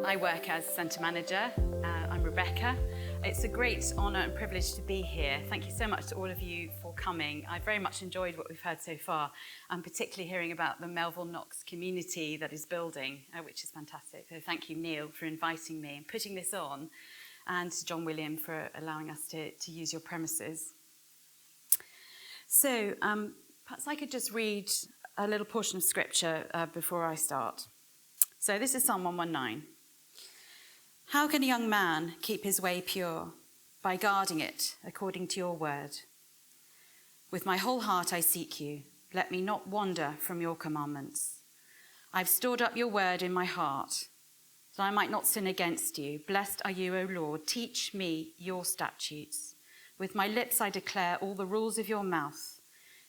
I work as Centre Manager. I'm Rebecca. It's a great honour and privilege to be here. Thank you so much to all of you for coming. I very much enjoyed what we've heard so far, and particularly hearing about the Melville Knox community that is building, which is fantastic. So thank you, Neil, for inviting me and putting this on, and to John William for allowing us to use your premises. So perhaps I could just read a little portion of scripture before I start. So this is Psalm 119. How can a young man keep his way pure? By guarding it according to your word. With my whole heart I seek you. Let me not wander from your commandments. I've stored up your word in my heart, that I might not sin against you. Blessed are you, O Lord. Teach me your statutes. With my lips I declare all the rules of your mouth.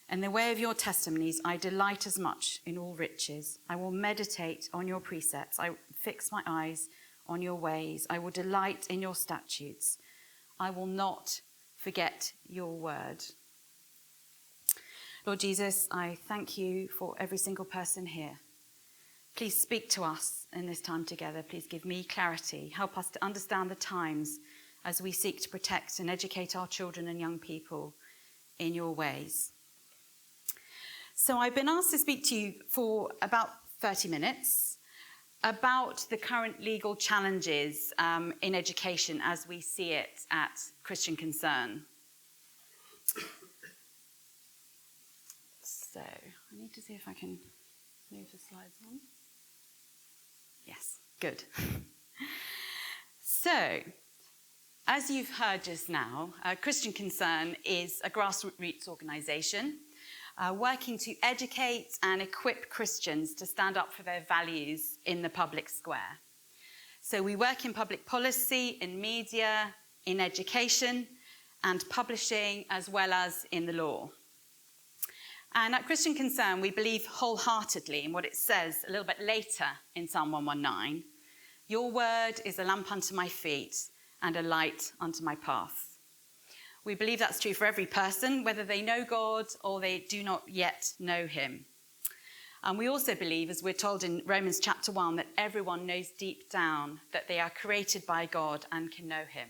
In the way of your testimonies I delight as much in all riches. I will meditate on your precepts. I fix my eyes on your ways. I will delight in your statutes. I will not forget your word. Lord Jesus, I thank you for every single person here. Please speak to us in this time together. Please give me clarity. Help us to understand the times as we seek to protect and educate our children and young people in your ways. So I've been asked to speak to you for about 30 minutes about the current legal challenges in education as we see it at Christian Concern. So I need to see if I can move the slides on. Yes, good. So, as you've heard just now, Christian Concern is a grassroots organisation working to educate and equip Christians to stand up for their values in the public square. So we work in public policy, in media, in education and publishing, as well as in the law. And at Christian Concern, we believe wholeheartedly in what it says a little bit later in Psalm 119. Your word is a lamp unto my feet and a light unto my path. We believe that's true for every person, whether they know God or they do not yet know him. And we also believe, as we're told in Romans chapter 1, that everyone knows deep down that they are created by God and can know him.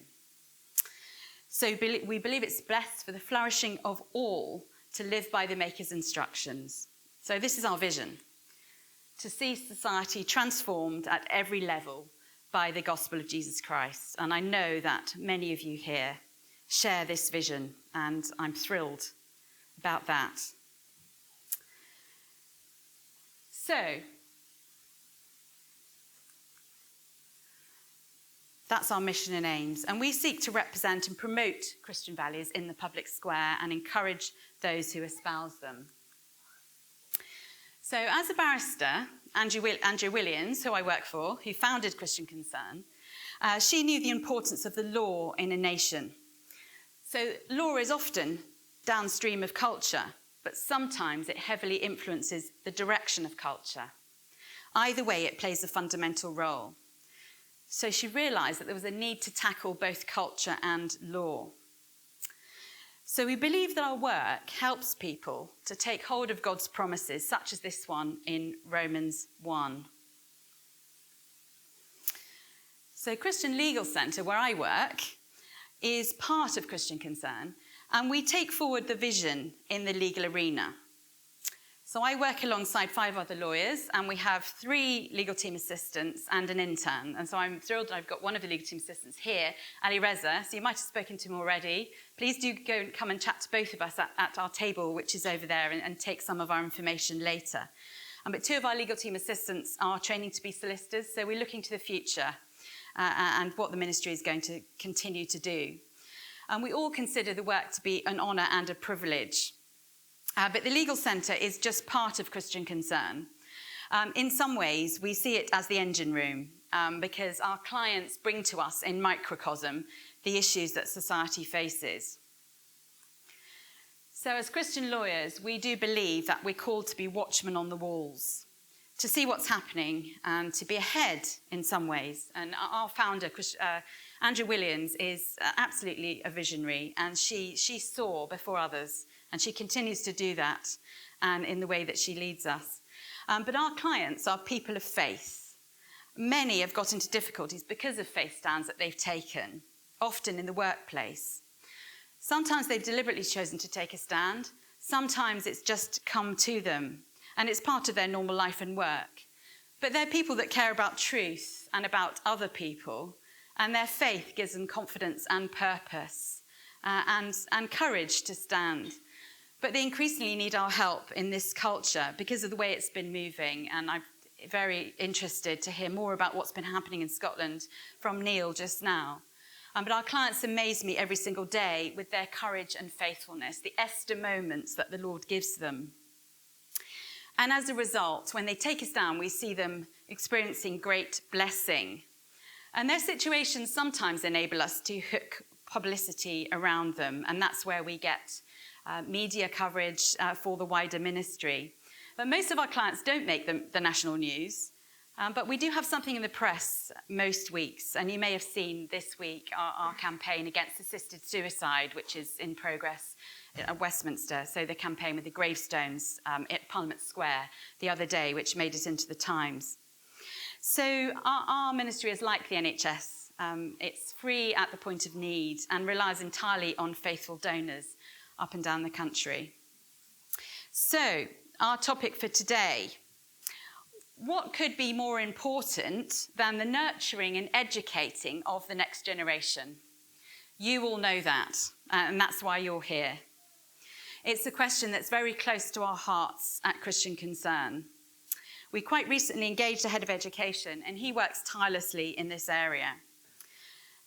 So we believe it's blessed for the flourishing of all to live by the Maker's instructions. So this is our vision, to see society transformed at every level by the gospel of Jesus Christ. And I know that many of you here share this vision, and I'm thrilled about that. So, that's our mission and aims, and we seek to represent and promote Christian values in the public square and encourage those who espouse them. So, as a barrister, Andrew Williams, who I work for, who founded Christian Concern, she knew the importance of the law in a nation. So law is often downstream of culture, but sometimes it heavily influences the direction of culture. Either way, it plays a fundamental role. So she realised that there was a need to tackle both culture and law. So we believe that our work helps people to take hold of God's promises, such as this one in Romans 1. So Christian Legal Centre, where I work, is part of Christian Concern, and we take forward the vision in the legal arena. So I work alongside 5 other lawyers, and we have 3 legal team assistants and an intern. And so I'm thrilled I've got one of the legal team assistants here, Ali Reza. So you might have spoken to him already. Please do come and chat to both of us at our table, which is over there, and take some of our information later. But 2 of our legal team assistants are training to be solicitors, so we're looking to the future and what the ministry is going to continue to do. And we all consider the work to be an honour and a privilege. But the Legal Centre is just part of Christian Concern. In some ways, we see it as the engine room because our clients bring to us in microcosm the issues that society faces. So as Christian lawyers, we do believe that we're called to be watchmen on the walls, to see what's happening and to be ahead in some ways. And our founder, Andrew Williams, is absolutely a visionary, and she saw before others And she continues to do that and in the way that she leads us. But our clients are people of faith. Many have got into difficulties because of faith stands that they've taken, often in the workplace. Sometimes they've deliberately chosen to take a stand. Sometimes it's just come to them, and it's part of their normal life and work. But they're people that care about truth and about other people, and their faith gives them confidence and purpose and courage to stand. But they increasingly need our help in this culture because of the way it's been moving, and I'm very interested to hear more about what's been happening in Scotland from Neil just now. But our clients amaze me every single day with their courage and faithfulness, the Esther moments that the Lord gives them. And as a result, when they take us down, we see them experiencing great blessing. And their situations sometimes enable us to hook publicity around them, and that's where we get media coverage for the wider ministry. But most of our clients don't make the national news. But we do have something in the press most weeks, and you may have seen this week our campaign against assisted suicide, which is in progress at Westminster. So the campaign with the gravestones at Parliament Square the other day, which made it into the Times. So our ministry is like the NHS. It's free at the point of need and relies entirely on faithful donors up and down the country. So our topic for today: what could be more important than the nurturing and educating of the next generation? You all know that, and that's why you're here. It's a question that's very close to our hearts at Christian Concern. We quite recently engaged a head of education, and he works tirelessly in this area.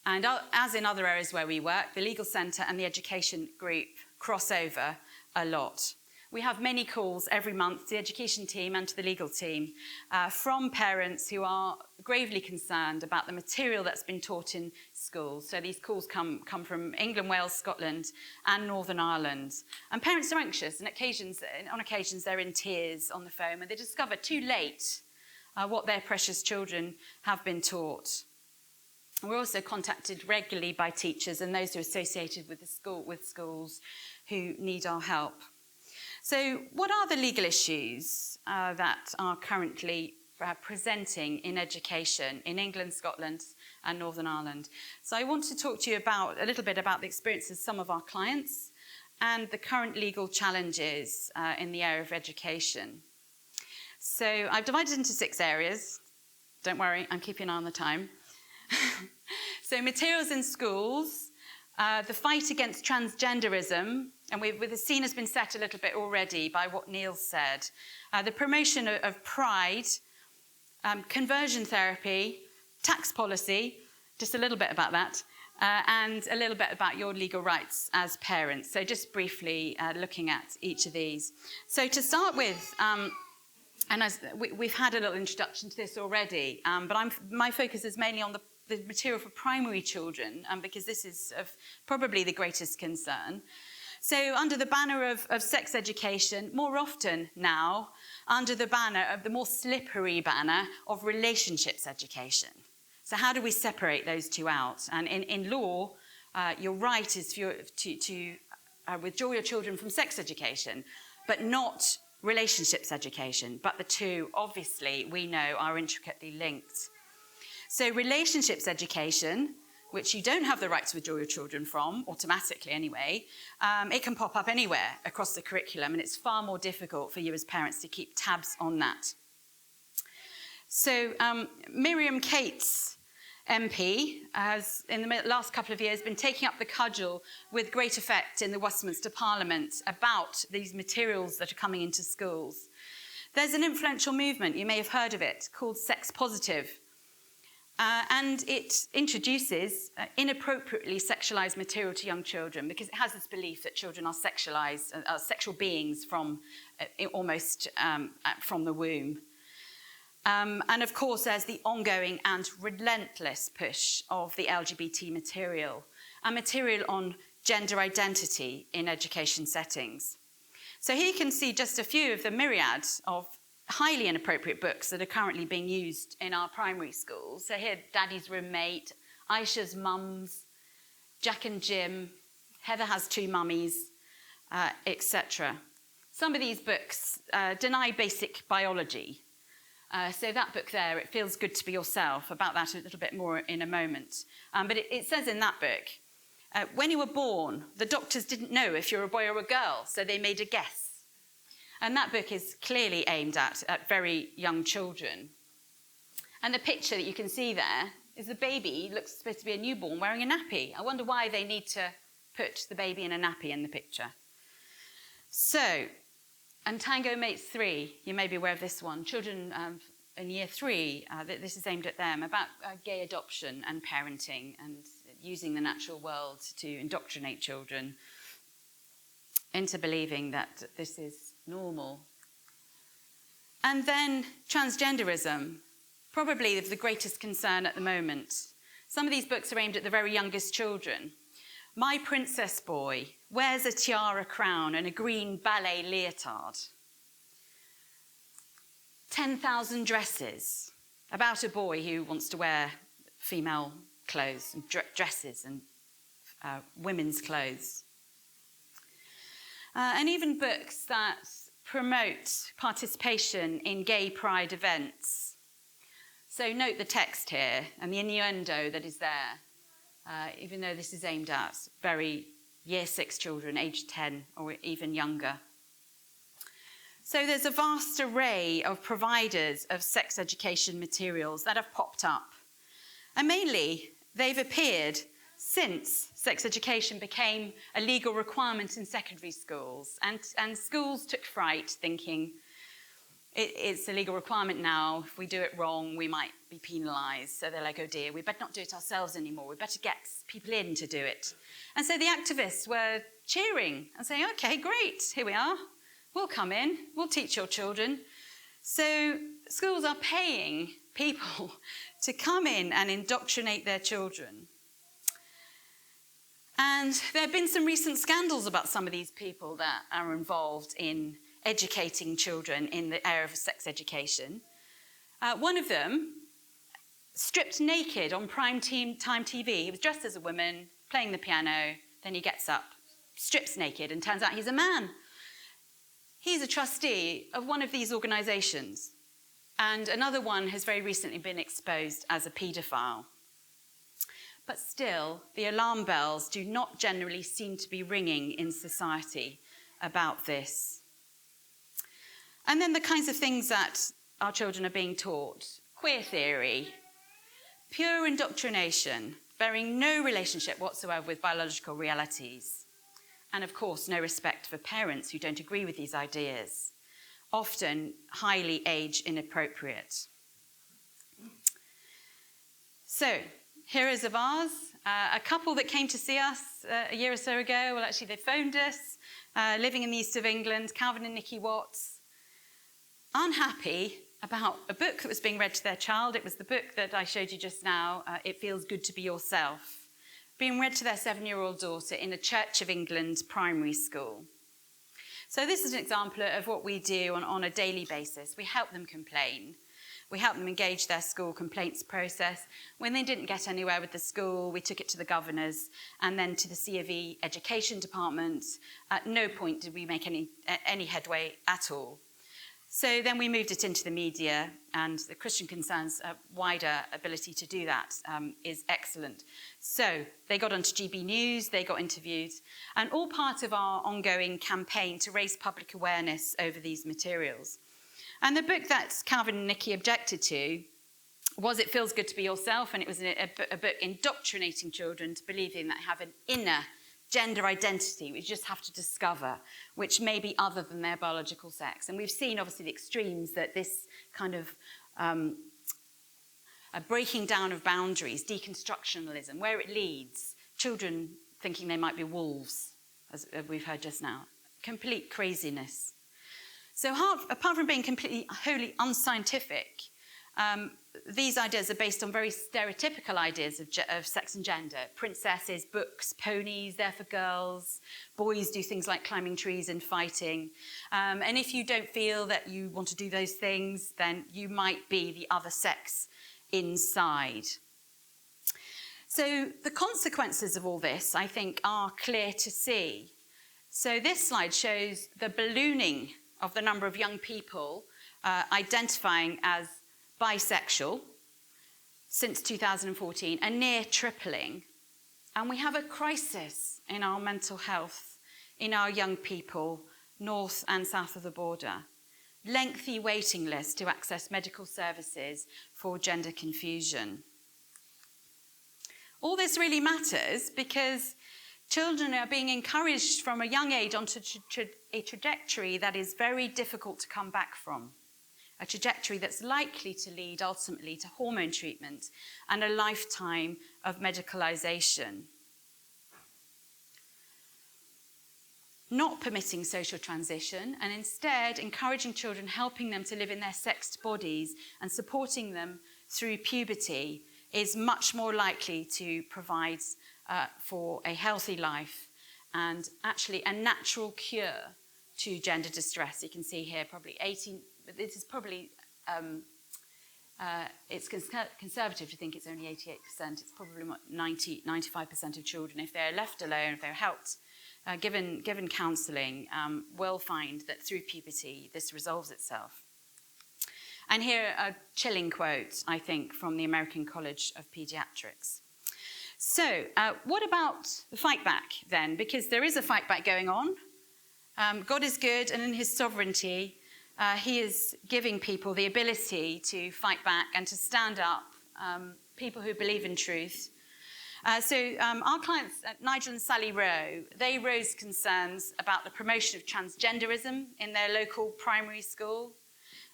And as in other areas where we work, the legal centre and the education group cross over a lot. We have many calls every month to the education team and to the legal team from parents who are gravely concerned about the material that's been taught in schools. So these calls come from England, Wales, Scotland and Northern Ireland. And parents are anxious, and on occasions they're in tears on the phone when they discover too late what their precious children have been taught. We're also contacted regularly by teachers and those who are associated with schools who need our help. So what are the legal issues that are currently presenting in education in England, Scotland and Northern Ireland? So I want to talk to you a little bit about the experiences of some of our clients and the current legal challenges in the area of education. So I've divided into 6 areas. Don't worry, I'm keeping an eye on the time. So materials in schools, the fight against transgenderism, and the scene has been set a little bit already by what Neil said. The promotion of pride, conversion therapy, tax policy, just a little bit about that, and a little bit about your legal rights as parents. So just briefly looking at each of these. So to start with, and as we've had a little introduction to this already, but my focus is mainly on the material for primary children, because this is of probably the greatest concern. So under the banner of sex education, more often now, under the banner of the more slippery banner of relationships education. So how do we separate those two out? And in law, your right is to withdraw your children from sex education, but not relationships education. But the two, obviously, we know are intricately linked. So relationships education, which you don't have the right to withdraw your children from, automatically anyway, it can pop up anywhere across the curriculum, and it's far more difficult for you as parents to keep tabs on that. So Miriam Cates, MP, has in the last couple of years been taking up the cudgel with great effect in the Westminster Parliament about these materials that are coming into schools. There's an influential movement, you may have heard of it, called Sex Positive. And it introduces inappropriately sexualized material to young children because it has this belief that children are sexualized, are sexual beings from almost from the womb. And of course, there's the ongoing and relentless push of the LGBT material and material on gender identity in education settings. So here you can see just a few of the myriad of highly inappropriate books that are currently being used in our primary schools. So here, Daddy's Roommate, Aisha's Mums, Jack and Jim, Heather Has Two Mummies, etc. Some of these books deny basic biology. So that book there, It Feels Good to Be Yourself, about that a little bit more in a moment. But it says in that book, when you were born, the doctors didn't know if you're a boy or a girl, so they made a guess. And that book is clearly aimed at very young children. And the picture that you can see there is the baby, looks supposed to be a newborn, wearing a nappy. I wonder why they need to put the baby in a nappy in the picture. So, and Tango Mates 3, you may be aware of this one. Children in year 3, this is aimed at them, about gay adoption and parenting and using the natural world to indoctrinate children into believing that this is normal. And then transgenderism, probably the greatest concern at the moment. Some of these books are aimed at the very youngest children. My Princess Boy wears a tiara crown and a green ballet leotard. 10,000 Dresses, about a boy who wants to wear female clothes and dresses and women's clothes. And even books that promote participation in gay pride events. So note the text here and the innuendo that is there, even though this is aimed at very year 6 children, aged 10 or even younger. So there's a vast array of providers of sex education materials that have popped up. And mainly, they've appeared since sex education became a legal requirement in secondary schools. And schools took fright, thinking, it's a legal requirement now. If we do it wrong, we might be penalised. So they're like, oh dear, we better not do it ourselves anymore. We better get people in to do it. And so the activists were cheering and saying, okay, great, here we are. We'll come in, we'll teach your children. So schools are paying people to come in and indoctrinate their children. And there have been some recent scandals about some of these people that are involved in educating children in the area of sex education. One of them, stripped naked on prime time TV. He was dressed as a woman, playing the piano, then he gets up, strips naked, and turns out he's a man. He's a trustee of one of these organisations, and another one has very recently been exposed as a paedophile. But still, the alarm bells do not generally seem to be ringing in society about this. And then the kinds of things that our children are being taught. Queer theory, pure indoctrination, bearing no relationship whatsoever with biological realities. And of course, no respect for parents who don't agree with these ideas, often highly age inappropriate. So, heroes of ours, a couple that came to see us a year or so ago. Well, actually, they phoned us, living in the east of England, Calvin and Nikki Watts, unhappy about a book that was being read to their child. It was the book that I showed you just now, It Feels Good to Be Yourself, being read to their 7-year-old daughter in a Church of England primary school. So this is an example of what we do on a daily basis. We help them complain. We help them engage their school complaints process. When they didn't get anywhere with the school, we took it to the governors and then to the C of E education department. At no point did we make any headway at all. So then we moved it into the media, and the Christian Concern's wider ability to do that is excellent. So they got onto GB News, they got interviewed, and all part of our ongoing campaign to raise public awareness over these materials. And the book that Calvin and Nikki objected to was It Feels Good to Be Yourself, and it was a book indoctrinating children to believing that they have an inner gender identity, which you just have to discover, which may be other than their biological sex. And we've seen, obviously, the extremes that this kind of a breaking down of boundaries, deconstructionalism, where it leads, children thinking they might be wolves, as we've heard just now. Complete craziness. So apart from being completely, wholly unscientific, these ideas are based on very stereotypical ideas of sex and gender. Princesses, books, ponies, they're for girls. Boys do things like climbing trees and fighting. And if you don't feel that you want to do those things, then you might be the other sex inside. So the consequences of all this, I think, are clear to see. So this slide shows the ballooning of the number of young people identifying as bisexual since 2014, a near tripling. And we have a crisis in our mental health, in our young people, north and south of the border. Lengthy waiting lists to access medical services for gender confusion. All this really matters because children are being encouraged from a young age onto a trajectory that is very difficult to come back from. A trajectory that's likely to lead ultimately to hormone treatment and a lifetime of medicalization. Not permitting social transition and instead encouraging children, helping them to live in their sexed bodies and supporting them through puberty is much more likely to provide for a healthy life and actually a natural cure to gender distress. You can see here probably 18, this is probably, it's conservative to think it's only 88%. It's probably 95% of children, if they're left alone, if they're helped, given counselling, will find that through puberty this resolves itself. And here a chilling quote, I think, from the American College of Pediatrics. So what about the fight back then? Because there is a fight back going on. God is good, and in his sovereignty, he is giving people the ability to fight back and to stand up, people who believe in truth. So our clients, Nigel and Sally Rowe, they raised concerns about the promotion of transgenderism in their local primary school.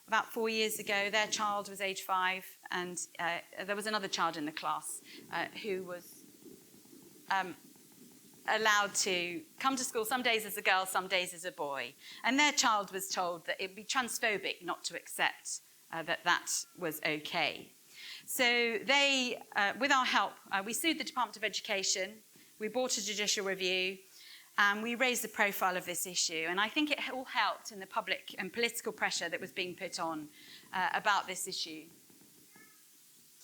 About 4 years ago, their child was age 5, and there was another child in the class who was allowed to come to school some days as a girl, some days as a boy. And their child was told that it would be transphobic not to accept that was okay. So they, with our help, we sued the Department of Education, we brought a judicial review, and we raised the profile of this issue. And I think it all helped in the public and political pressure that was being put on about this issue.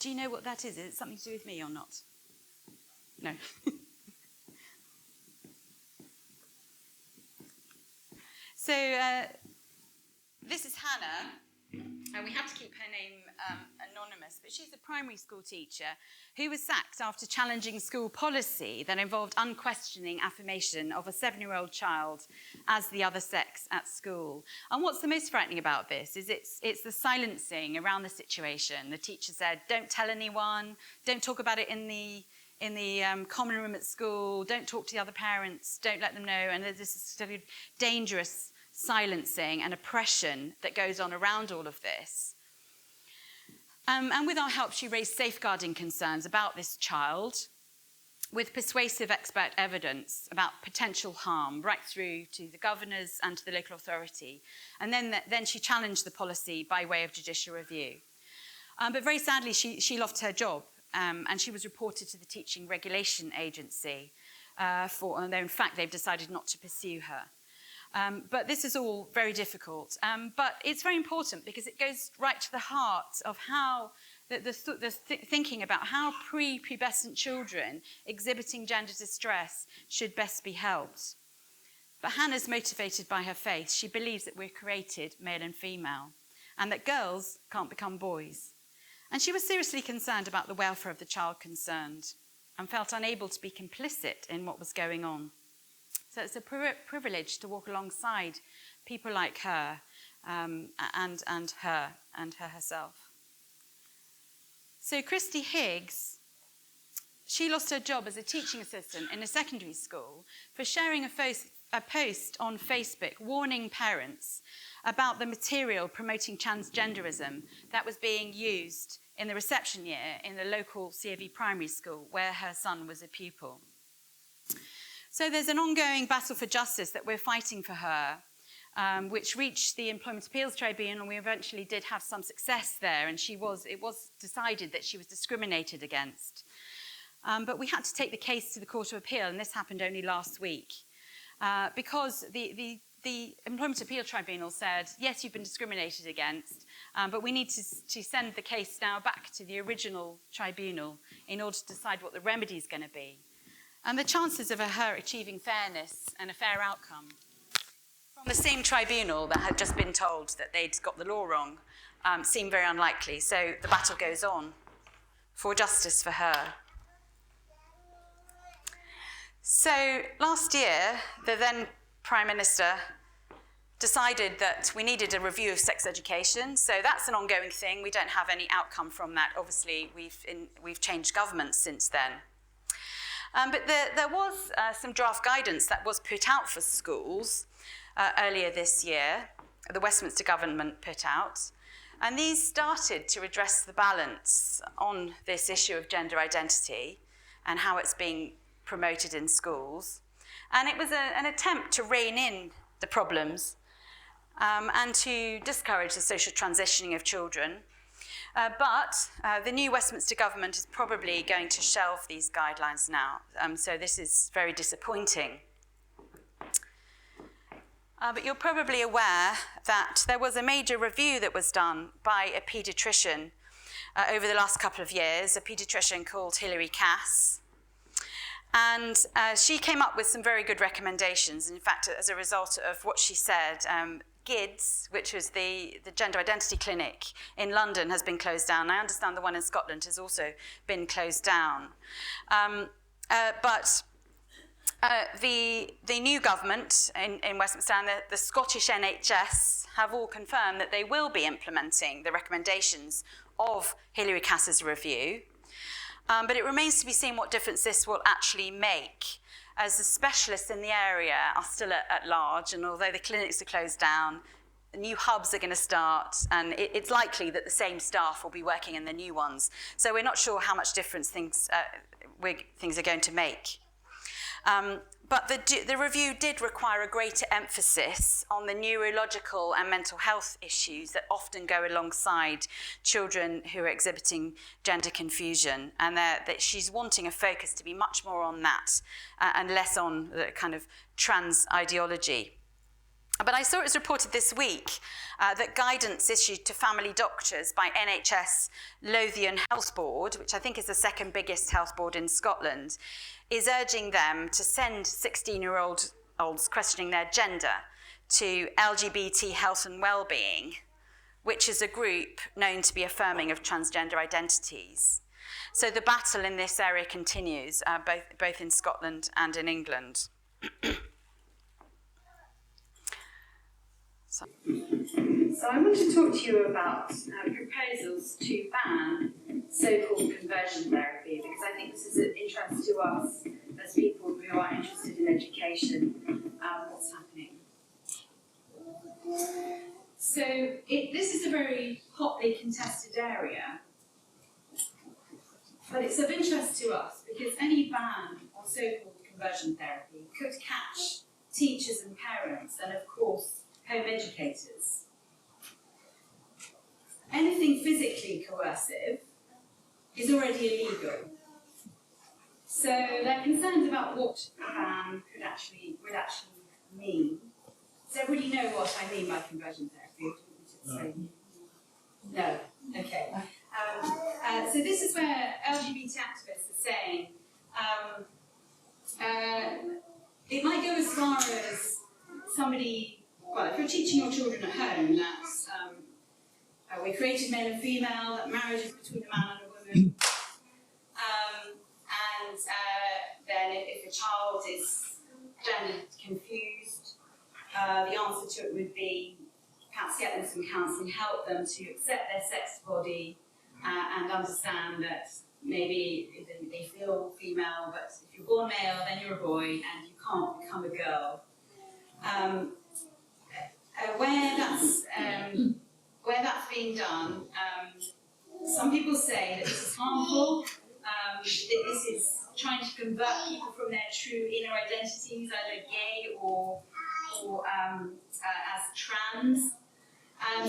Do you know what that is? Is it something to do with me or not? No. So this is Hannah, and we have to keep her name anonymous, but she's a primary school teacher who was sacked after challenging school policy that involved unquestioning affirmation of a 7-year-old child as the other sex at school. And what's the most frightening about this is it's the silencing around the situation. The teacher said, don't tell anyone, don't talk about it in the common room at school, don't talk to the other parents, don't let them know, and there's this sort of dangerous silencing and oppression that goes on around all of this. And with our help, she raised safeguarding concerns about this child with persuasive expert evidence about potential harm right through to the governors and to the local authority. And then she challenged the policy by way of judicial review. But very sadly, she lost her job. And she was reported to the Teaching Regulation Agency, and in fact, they've decided not to pursue her. But this is all very difficult. But it's very important because it goes right to the heart of how thinking about how prepubescent children exhibiting gender distress should best be helped. But Hannah's motivated by her faith. She believes that we're created male and female, and that girls can't become boys. And she was seriously concerned about the welfare of the child concerned and felt unable to be complicit in what was going on. So it's a privilege to walk alongside people like her and her herself. So Christy Higgs, she lost her job as a teaching assistant in a secondary school for sharing a post on Facebook warning parents about the material promoting transgenderism that was being used in the reception year in the local CAV primary school where her son was a pupil. So there's an ongoing battle for justice that we're fighting for her, which reached the Employment Appeals Tribunal, and we eventually did have some success there, and it was decided that she was discriminated against. But we had to take the case to the Court of Appeal, and this happened only last week, because the Employment Appeal Tribunal said, yes, you've been discriminated against, but we need to send the case now back to the original tribunal in order to decide what the remedy is going to be. and the chances of her achieving fairness and a fair outcome from the same tribunal that had just been told that they'd got the law wrong seem very unlikely. So the battle goes on for justice for her. So last year, the then Prime Minister decided that we needed a review of sex education. So that's an ongoing thing. We don't have any outcome from that. Obviously, we've changed governments since then. But there was some draft guidance that was put out for schools earlier this year, the Westminster government put out. And these started to address the balance on this issue of gender identity and how it's being promoted in schools. And it was an attempt to rein in the problems and to discourage the social transitioning of children. But the new Westminster government is probably going to shelve these guidelines now. So this is very disappointing. But you're probably aware that there was a major review that was done by a paediatrician over the last couple of years, a paediatrician called Hilary Cass. And she came up with some very good recommendations. In fact, as a result of what she said, GIDS, which was the Gender Identity Clinic in London, has been closed down. I understand the one in Scotland has also been closed down. But the new government in Westminster and the Scottish NHS have all confirmed that they will be implementing the recommendations of Hilary Cass's review. But it remains to be seen what difference this will actually make, as the specialists in the area are still at large, and although the clinics are closed down, new hubs are going to start, and it's likely that the same staff will be working in the new ones. So we're not sure how much difference things are going to make. But the review did require a greater emphasis on the neurological and mental health issues that often go alongside children who are exhibiting gender confusion, and that she's wanting a focus to be much more on that and less on the kind of trans ideology. But I saw it was reported this week that guidance issued to family doctors by NHS Lothian Health Board, which I think is the second biggest health board in Scotland, is urging them to send 16-year-olds questioning their gender to LGBT Health and Wellbeing, which is a group known to be affirming of transgender identities. So the battle in this area continues, both in Scotland and in England. So I want to talk to you about proposals to ban so-called conversion therapy, because I think this is of interest to us as people who are interested in education, what's happening. So this is a very hotly contested area, but it's of interest to us because any ban on so-called conversion therapy could catch teachers and parents and, of course, home educators. Anything physically coercive is already illegal. So they're concerned about what a ban would actually mean. Does everybody know what I mean by conversion therapy? No. Okay. So this is where LGBT activists are saying it might go as far as somebody, well, if you're teaching your children at home that we created male and female, that marriage is between a man and a woman, and then if a child is gender confused, the answer to it would be perhaps get them some counselling, help them to accept their sex body and understand that maybe they feel female, but if you're born male, then you're a boy and you can't become a girl. Where that's being done, some people say that this is harmful, that this is trying to convert people from their true inner identities, either gay or as trans.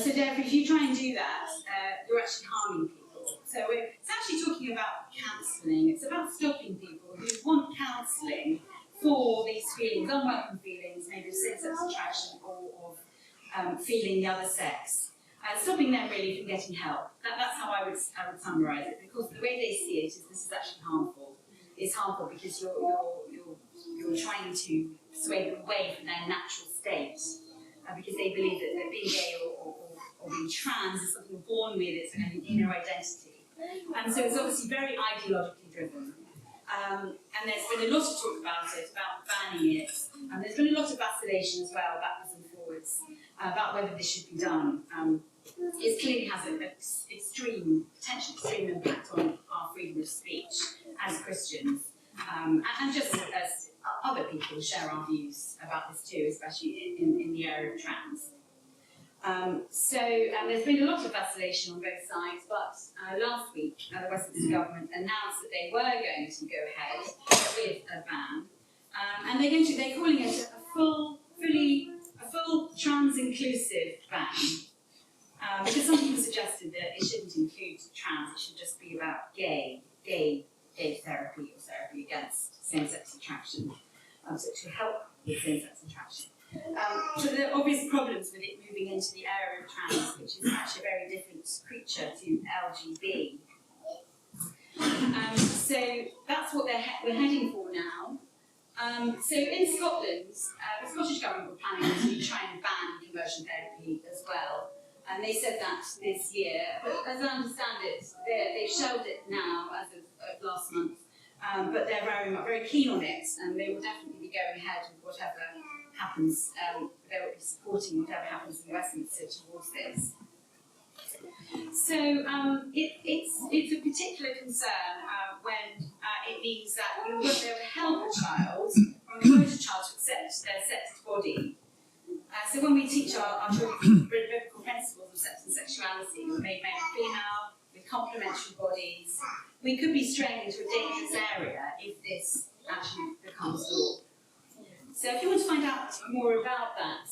So therefore, if you try and do that, you're actually harming people. So it's actually talking about counselling. It's about stopping people who want counselling for these feelings, unwelcome feelings, maybe of same-sex attraction or of feeling the other sex. Stopping them really from getting help. That's how I would summarise it, because the way they see it is this is actually harmful. is harmful because you're trying to sway them away from their natural state, because they believe that being gay or being trans is something you're born with, it's kind of an inner identity. And so it's obviously very ideologically driven. And there's been a lot of talk about it, about banning it, and there's been a lot of vacillation as well, backwards and forwards, about whether this should be done. It clearly has an extreme, potentially extreme impact on our freedom of speech as Christians, and just as other people share our views about this too, especially in the area of trans. So there's been a lot of vacillation on both sides, but last week the Westminster government announced that they were going to go ahead with a ban, and they're calling it a full trans-inclusive ban, because some people suggested that it shouldn't include trans, it should just be about gay therapy or therapy against same-sex attraction, so to help with same-sex attraction. So there are obvious problems with it moving into the area of trans, which is actually a very different creature to LGB. So that's what we're heading for now. So in Scotland, the Scottish government were planning to try and ban conversion therapy as well. And they said that this year, but as I understand it, they've shelved it now as of last month. But they're very keen on it, and they will definitely be going ahead with whatever happens. They will be supporting whatever happens in Westminster towards this. So it's a particular concern when it means that we won't be able to help a child or encourage a child to accept their sexed body. So when we teach our children biblical principles of sex and sexuality, we're made male and female, with complementary bodies, we could be straying into a dangerous area if this actually becomes law. So if you want to find out more about that,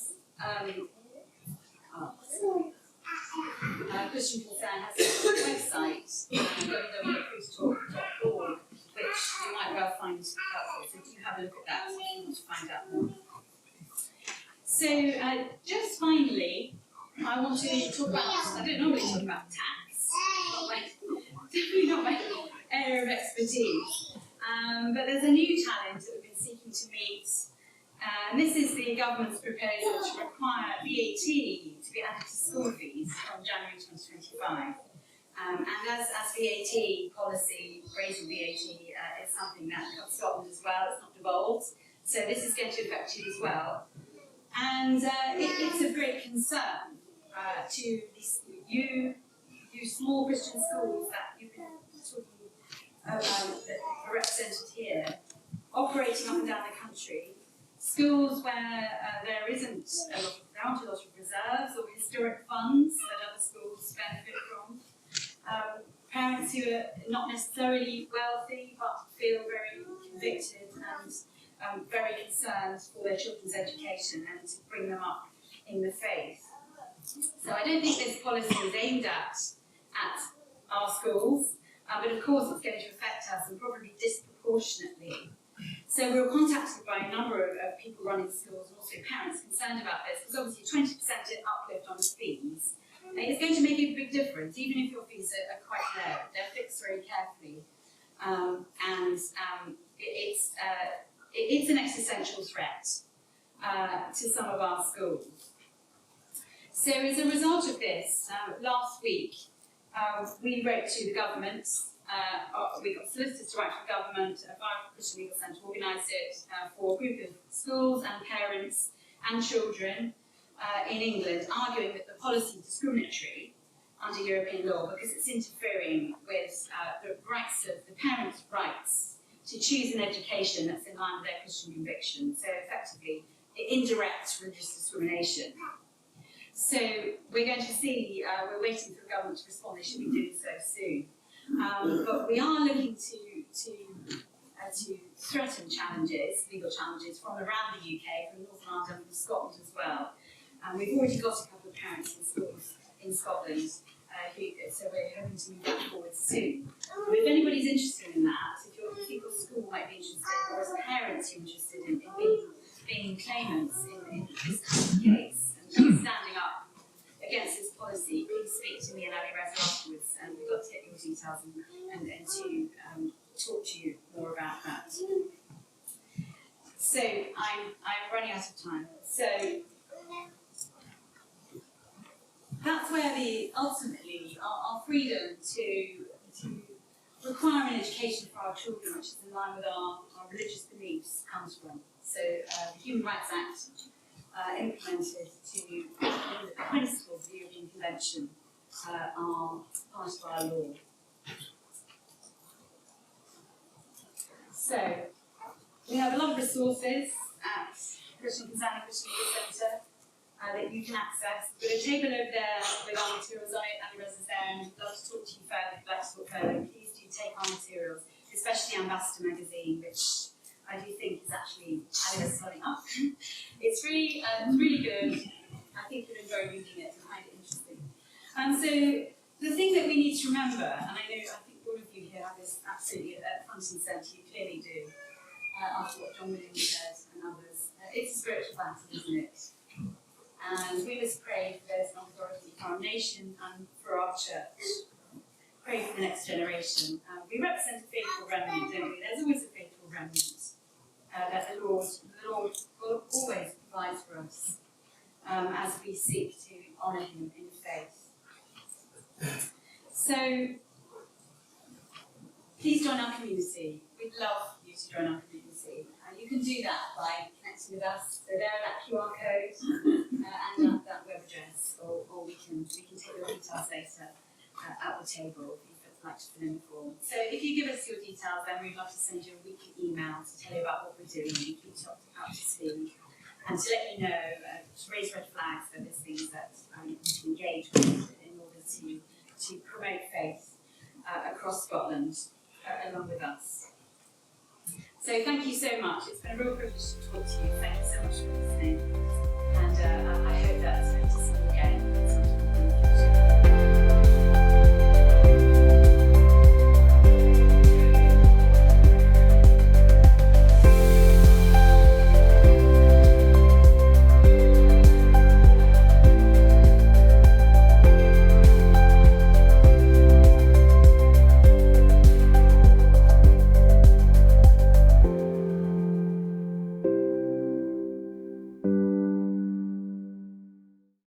Christian Concern has a website, www.priesttalk.org, which you might well find helpful. So do have a look at that if you want to find out more. So just finally, I want to talk about, I don't normally talk about tax, definitely not my area of expertise, but there's a new challenge that we've been seeking to meet, and this is the government's proposal to require VAT to be added to school fees from January 2025. And as VAT policy, raising VAT is something that comes Scotland as well, it's not devolved, so this is going to affect you as well. And it's of great concern to you small Christian schools that you've been talking about, that are represented here, operating up and down the country, schools where there aren't a lot of reserves or historic funds that other schools benefit from, parents who are not necessarily wealthy but feel very convicted and very concerned for their children's education and to bring them up in the faith. So I don't think this policy is aimed at our schools, but of course it's going to affect us and probably disproportionately. So we were contacted by a number of people running schools and also parents concerned about this, because obviously 20% uplift on the fees is going to make a big difference, even if your fees are quite low. They're fixed very carefully, and it's an existential threat to some of our schools. So as a result of this, last week we wrote to the government. We got solicitors to write to the government. Our Christian Legal Centre organised it for a group of schools and parents and children in England, arguing that the policy is discriminatory under European law because it's interfering with the rights of the parents' rights to choose an education that's in line with their Christian conviction. So effectively, indirect religious discrimination. So we're going to see, we're waiting for the government to respond. They should be doing so soon. But we are looking to threaten challenges, legal challenges from around the UK, from Northern Ireland and from Scotland as well. And we've already got a couple of parents in schools in Scotland, so we're hoping to move that forward soon. But if anybody's interested in that, if you think your school might be interested, or as parents you're interested in being claimants in this kind of case, and standing up against this policy, please speak to me and Abby afterwards, and we'd love to get your details and talk to you more about that. So I'm running out of time. So that's where ultimately our freedom to require an education for our children, which is in line with our religious beliefs, comes from. So the Human Rights Act implemented to the principles of the European Convention are part of our law. So we have a lot of resources at Christian Concern and Christian Youth Centre that you can access. We've got a table over there with our materials on it, and the rest is there, and we'd love to talk to you further if you'd like to talk further. Please do take our materials, especially Ambassador magazine, which I do think is actually having us starting up. It's really good. I think you'll enjoy reading it and find it interesting. So the thing that we need to remember, and I think all of you here have this absolutely front and centre, you clearly do, after what John Williams said and others, it's a spiritual battle, isn't it? And we must pray for those in authority for our nation and for our church. Pray for the next generation. We represent a faithful remnant, don't we? There's always a faithful remnant that the Lord will always provide for us as we seek to honour Him in faith. So, please join our community. We'd love you to join our community. You can do that by connecting with us. So there, that QR code and that web address, or we can take your details later at the table if you'd like to fill in the form. So if you give us your details, then we'd love to send you a weekly email to tell you about what we're doing and keep you up to speed, and to let you know, to raise red flags that there's things that you can engage with in order to promote faith across Scotland along with us. So thank you so much. It's been a real privilege to talk to you. Thank you so much for listening. And I hope that to see you again.